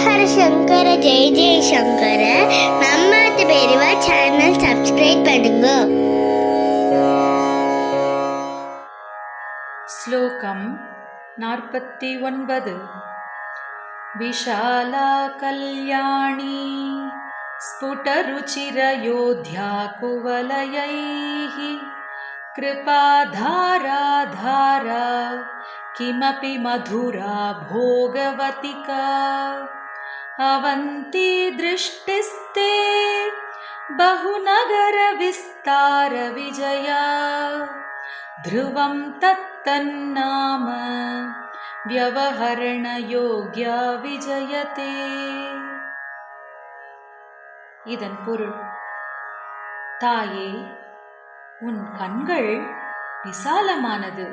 ஹர சங்கர ஜெய ஜெய சங்கர. நம்ம பெரியவா channel subscribe பண்ணுங்க. ஸ்லோகம் 49. விஷாலா கல்யாணி ஸ்புடருச்சிரயோத்யா குவலயைः கிருபாதாராதாரா கிமபி மதுரா போகவதிகா அவந்தி திருஷ்டிஸ்தே பகுநகர விஸ்தார விஜயா த்ருவம் தத்தன்னாம வியவஹரண யோக்யா விஜயதே. இதன் பொருள்: தாயே, உன் கண்கள் விசாலமானது,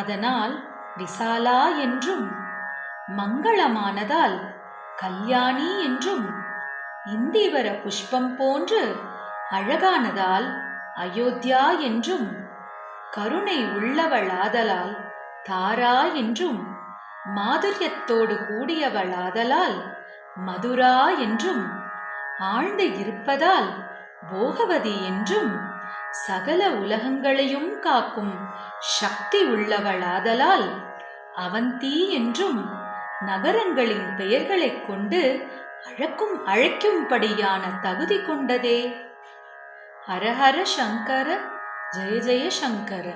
அதனால் விசாலா என்றும், மங்களமானதால் கல்யாணி என்றும், இந்திவர புஷ்பம் போன்று அழகானதால் அயோத்தியா என்றும், கருணை உள்ளவளாதலால் தாரா என்றும், மாதுரியத்தோடு கூடியவளாதலால் மதுரா என்றும், ஆழ்ந்து இருப்பதால் போகவதி என்றும், சகல உலகங்களையும் காக்கும் சக்தி உள்ளவளாதலால் அவந்தி என்றும், நகரங்களின் பெயர்களைக் கொண்டு அழைக்கும்படியான தகுதி கொண்டதே. ஹர ஹர சங்கர, ஜெய ஜெய சங்கர.